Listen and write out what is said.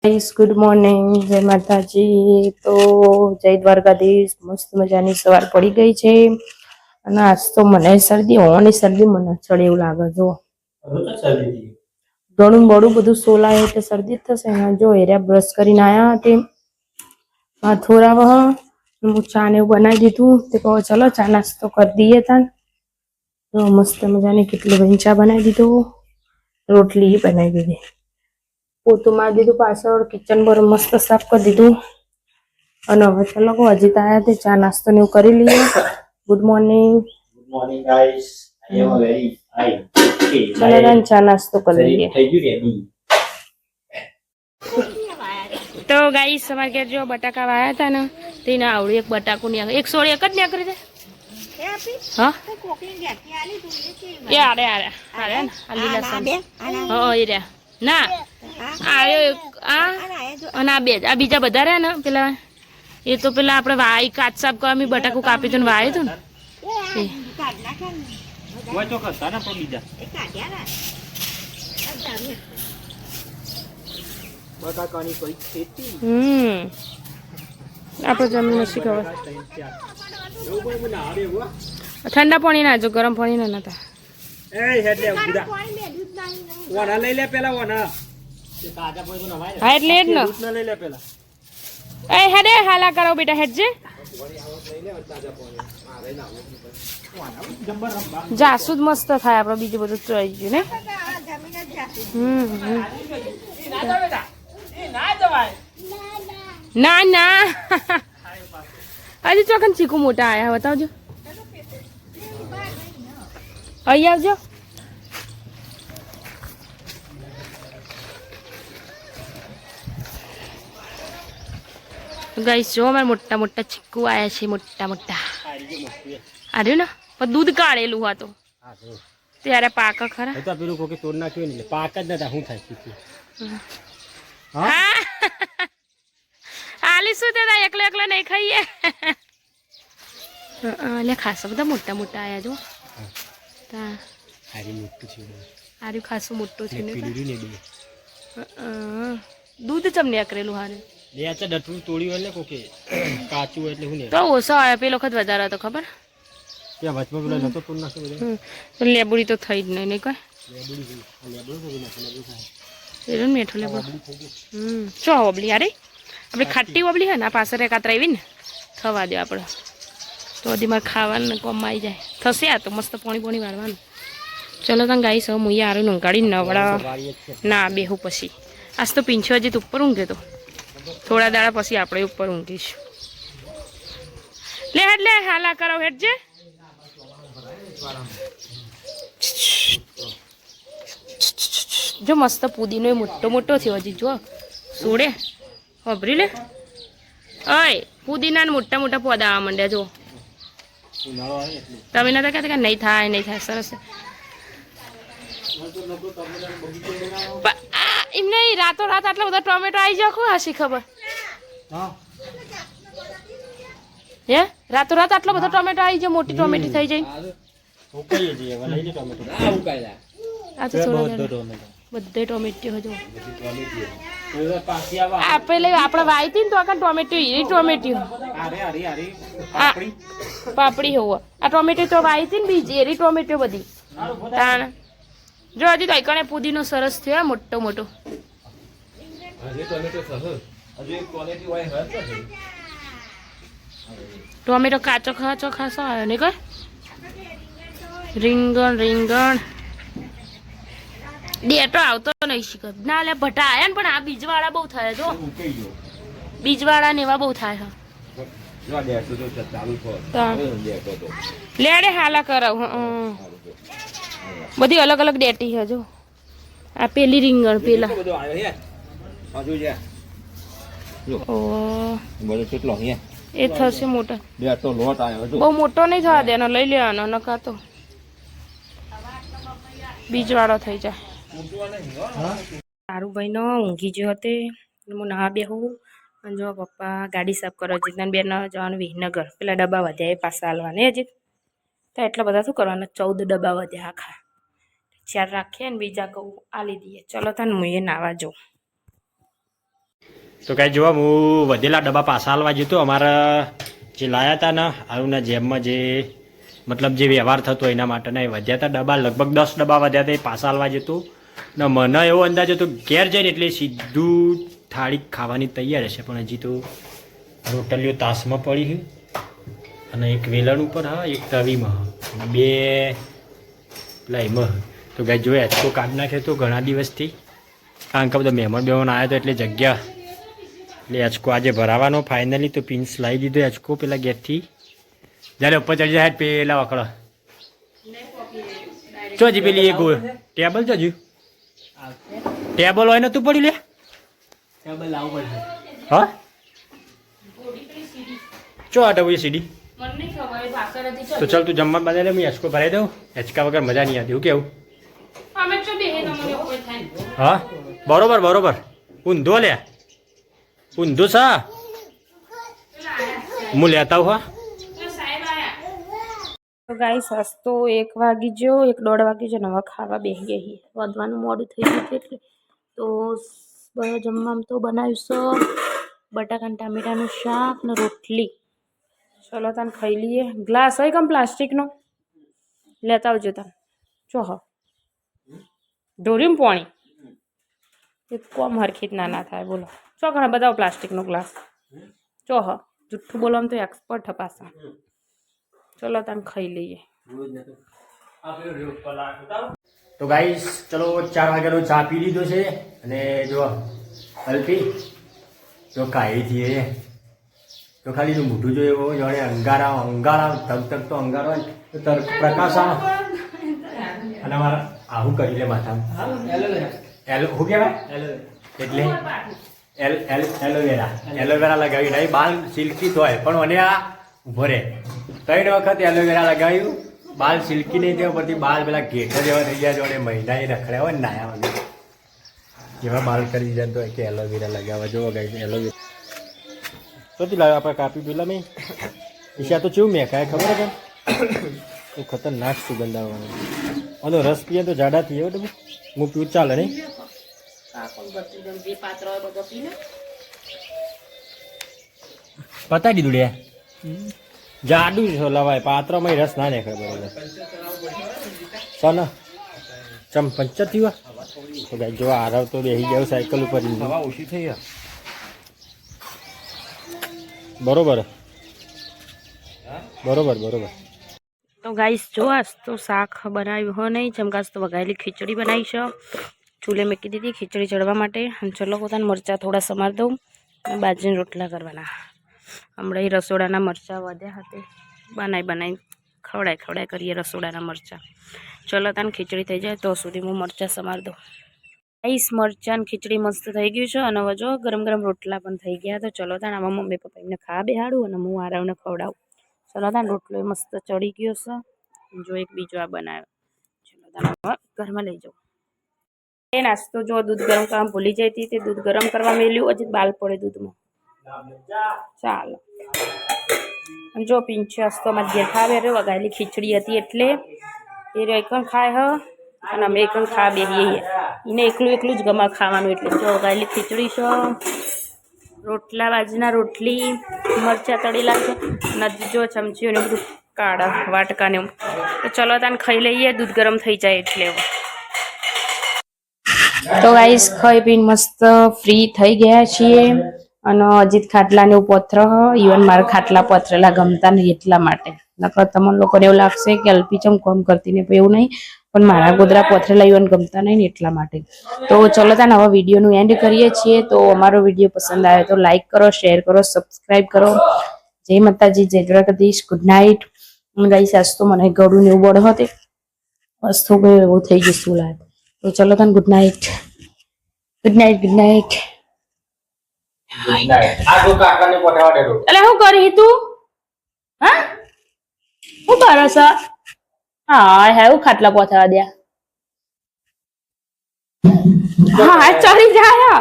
Good morning, જય માતાજી. તો જય દ્વારકાધીશ. મસ્ત મજાની સવાર પડી ગઈ છે અને આજ તો મને શરદી હોવાની શરદી મને ચડે એવું લાગે. જો ઘણું બડું બધું સોલાય એટલે શરદી જ થશે ને. જો એરિયા બ્રશ કરીને આયા તે થોડા હું ચા ને એવું બનાવી દીધું. તે કહો ચલો ચા નાસ્તો કરી દઈએ. તાન તો મસ્ત મજાની કેટલી બધી ચા બનાવી દીધું, રોટલી બનાવી દીધી, પોતું મારી દીધું, પાછળ કિચન પર મસ્ત સાફ કરી દીધું. અને હવે ચલો હજી તો આયા તે ચા નાસ્તો ને એવું કરી લઈએ. Good morning. Good morning guys. I am very fine. ચલો ચા નાસ્તો કરી લઈએ. તો ગાઈસ અમારે ઘેર જો બટાકા વાયા હતા ને તેને આવડું એક બટાકું ની એક સોળ એક જ નીકળી જાય. હા એ આરે આરે આરે ને આ લીલા હા એ રહ્યા ના આ અને આ બે આ બીજા બધા રહ્યા ને પેલા એ તો પેલા આપણે વાય કાચ સાફ કરવા બટાકું કાપી હતું ને વાય હતું ને આપણે જમીન નથી ખબર. ઠંડા પાણી ના જો ગરમ પાણી ના નતા. હા એટલે જ ને હેડે હાલા કરો બેટા હેડ જે જાસૂદ મસ્ત થાય આપડે બીજું બધું ચોઈ ગયું ને. ના ના હજી ચોકન ચીકુ મોટા આયા બતાવજો. અહીં આવજો. ગાઈસ જો અમારે મોટા મોટા ચીકુ આયા છે, મોટા મોટા. આર્યું ને પણ દૂધ કાઢેલું હતું ત્યારે પાક ખરા પેલું કોકે તોડ નાખ્યું ને પાક જ નતા. શું થાય ચીકુ? હા આલી શું તે એકલા એકલા નહીં ખાઈએ. એટલે ખાસા બધા મોટા મોટા આયા જો. હાર્યું ખાસું મોટું છે ને દૂધ ચમને અકરેલું હારે તોડ્યું એટલે કોકે કાચું એટલે હું તો ઓછો આવ્યો. પેલો વખત વધારે હતો ખબર. લેબુડી તો થઈ જ નહીં કોઈ મીઠું લેબુ. ચો ઓબલી અરે આપડે ખાટી ઓબલી હે ને આ પાછળ કાતરા આવી ને થવા દે આપણે તો હજી મારે ખાવાનું કોમ આવી જાય થશે. આ તો મસ્ત પાણી વાળવાનું. ચલો તમે ગાઈશ હવે હું આરું નંગાડી નવડા ના બેહું પછી. આજ તો પીંછો હજી ઉપર ઊંઘે તો થોડા દાડા પછી આપણે ઉપર ઊંઘીશું. લે હેડ લે હાલા કરો હેડ જે. જો મસ્ત પુદીનો એ મોટો મોટો થયો હજી જો સોડે ખબરી લે. ઓય પુદીના મોટા મોટા પોદા આવવા માંડ્યા જો. તમે નતા કહેતા કે નહીં થાય નહીં થાય. સરસ એમ નહીં રાતો રાત આટલા બધા ટોમેટો આવી જાય કોઈ હસી ખબર હે રાતો રાત આટલા બધા ટોમેટો આવી જાય. મોટી ટોમેટો થઈ જાય. બધે ટોમેટો હજુ પેલે આપણે વાઈ હતી ને તો આખા ટોમેટો એ ટોમેટો પાપડી હોવ. આ ટોમેટો તો વાઈ હતી ને બીજી એરી ટોમેટો બધી તાણ જો હજી તો એકને પુદીનો સરસ થયો મોટો મોટો. ટોમેટો કાચો ખાચો ખાસો આવ્યો ને કોઈ. રીંગણ રીંગણ ડેટો આવતો નહીં શીખ ના લે ભટા આયા ને પણ આ બીજવાળા બહુ થાય જો. બીજવાળા ને એવા બહુ થાય. લેડે હાલા કરાવ બધી અલગ અલગ ડેટી છે જો. આ પેલી રીંગણ પેલા એ થશે મોટા. બહુ મોટો નહીં થવા દેનો લઈ લેવાનો નકા તો બીજવાળો થઈ જાય. સારું ભાઈ નો ઊંઘી ગયો હતો હું ના બેહું. જો પપ્પા ગાડી સાફ કરો જીતના બેન જવાનું વિહનગર પેલા ડબ્બા વધ્યા એ પાછા હાલવાને હજી તો એટલા બધા શું કરવાના 14 ડબ્બા વધ્યા આખા. 4 રાખીએ ને બીજા કહું આલી દઈએ. ચલો તને હું એ નાવા જાઉં. તો કાંઈ જોવા હું વધેલા ડબ્બા પાછા હાલવા જતો અમારા જે લાયા હતા ને આવુંના જેમમાં જે મતલબ જે વ્યવહાર થતો એના માટે ને વધ્યા હતા ડબ્બા લગભગ 10 ડબ્બા વધ્યા હતા એ પાછા હાલવા જતો ને મને એવો અંદાજ હતો ઘેર જઈને એટલે સીધું થાળી ખાવાની તૈયાર હશે પણ હજી તો રોટલીઓ તાસમાં પડી છે અને એક વેલણ ઉપર હા એક તવીમાં અને બે લાઈમાં તો ગાય જોયા તો કાઢ નાખ્યો તો ઘણા દિવસથી કારણ કે બધા મહેમાન આવ્યા તો એટલે જગ્યા એટલે અચકો આજે ભરાવાનો ફાઇનલી તો પિન્સ લાવી દીધો અચકો પેલા ગેટથી જ્યારે ઉપર ચડી જાય પેલા વખડો ચોજી પેલી એક ટેબલ ચોજી ટેબલ હોય ને તું પડી લે ટેબલ લાવવું પડશે હા ચો આટો સીડી તો ચાલ તું જમવા બનાવી લે હું હેચકો ભરાઈ દઉં હેચકા વગર મજા નહીં આવતી હું કેવું હા બરોબર બરોબર ઊંધો લે ઊંધો સા હું લેતા હું હા તો ગાઈસ સસ્તો 1 વાગી ગયો 1:30 વાગી ગયો નવા ખાવા બેસી ગઈ વધવાનું મોડું થઈ ગયું એટલે તો જમવામાં તો બનાવ્યું છે બટાકાના ટામેટાનું શાક ને રોટલી ચલો તને ખાઈ લઈએ ગ્લાસ હોય કમ પ્લાસ્ટિકનો લેતા આવજો તને ચો હ ઢોર્યું પાણી એક કોમ હરખી જ ના થાય બોલો ચો ઘણા બધા પ્લાસ્ટિકનો ગ્લાસ ચો હ જુઠ્ઠું બોલવામાં તો એક્સપર્ટ પાછા ચલો તને ખાઈ લઈએ તો ગાઈસ ચલો 4 વાગ્યાનો ચા પી લીધો છે અને જો અલ્પી જો ખાઈ છીએ તો ખાલી જો મોઢું જો એવો જાણે અંગારા તક તક તો અંગારો તો પ્રકાશ અને અમારા આવું કરી લે માથામાં એલો શું કહેવાય એટલે એલોવેરા લગાવી નહીં બાલ સિલ્કી હોય પણ મને આ ઉભો રહે 3 વખત એલોવેરા લગાવ્યું બાલ સિલ્કી નહીં થયા પછી બાલ પેલા ઘેટા જેવા થઈ ગયા જોડે મહિના રખડ્યા હોય ને નાયા વગર જેવા બાલ કરી દીધા તો કે એલોવેરા લગાવવા જોવો ગાઈ એલોવેરા શોધી લાવ્યો આપણે કાપી પેલા મેં ઈશા તો ચેવું મેં કાંઈ ખબર છે તો ખતરનાક સુગંધ આવવાનો આનો રસ પીએ તો જાડા થઈએ તો હું પીવું ચાલે નહીં પતાવી દીધું લે જાડું છો લવાય પાત્રમાં રસ ના નીકળે બરોબર ચાલ ચમ 75 થયું તો ગાઈ જો આરવ તો બેસી ગયો સાયકલ ઉપર ઓછી થઈ બરોબર બરોબર બરોબર તો ગાઈસ જો આજ તો શાક બનાવ્યું હો નહીં ચમકાસ તો વઘારેલી ખીચડી બનાવી છે ચૂલે મૂકી દીધી ખીચડી ચડવા માટે અને ચલો પોતાના મરચાં થોડા સમાર દઉં અને બાજરીના રોટલા કરવાના હમણાં રસોડાના મરચાં વધ્યા હતા બનાવી ખવડાય કરીએ રસોડાના મરચાં ચલો તને ખીચડી થઈ જાય તો સુધી હું મરચાં સમાર દઉં ગાઈસ મરચાં ખીચડી મસ્ત થઈ ગયું છે અને હવે જો ગરમ ગરમ રોટલા પણ થઈ ગયા તો ચલો તાન આમાં મમ્મી પપ્પા એમને ખાવા બેહાડું અને હું આરાવને ખવડાવું ચલો તાન રોટલો મસ્ત ચડી ગયો છે જો એક બીજો આ બનાવ્યો ચલો તાન ઘરમાં લઈ જાઉં એ નાસ્તો જો દૂધ ગરમ કરવા ભૂલી જઈ હતી તે દૂધ ગરમ કરવા મેલ્યું હજી બાલ પડે દૂધમાં ચાલો જો પિંચો હસ્તો અમારે ઘેર ખાવે રે વઘારેલી ખીચડી હતી એટલે એ એકણ ખાય હ અને અમે એકણ ખાવા બેસીએ એને એકલું જ ગમા ખાવાનું એટલે જો વઘારેલી ખીચડી છે રોટલા બાજરીના રોટલી મરચાં તળેલા છે નદી જો ચમચીઓને બધું કાઢા વાટકાને તો ચલો તાને ખાઈ લઈએ દૂધ ગરમ થઈ જાય એટલે તો ગાઈસ ખાઈ પીને મસ્ત ફ્રી થઈ ગયા છીએ અને અજીત ખાટલાને એવું પથર ઇવન મારા ખાટલા પથરેલા ગમતા નહીં એટલા માટે નકર તમને લોકોને એવું લાગશે કે અલ્પીચમ કોમ કરતી ને એવું નહીં પણ મારા ગોદરા પથરેલા ઇવન ગમતા નહીં ને એટલા માટે તો ચલો તાને હવે વિડીયોનું એન્ડ કરીએ છીએ તો અમારો વિડીયો પસંદ આવે તો લાઈક કરો શેર કરો સબસ્ક્રાઈબ કરો જય માતાજી જય દ્વારકાધીશ ગુડ નાઇટ ગાઈસ આજ તો મને ગળું ને એવું બળ હતી બસ થોડું એવું થઈ ગયું શું લાગે તો ચલો તાને good night good night good night એટલે શું કરી તું હા શું કરો છો હા એવું ખાટલા પહોંચાવા દે હા ચડી જાય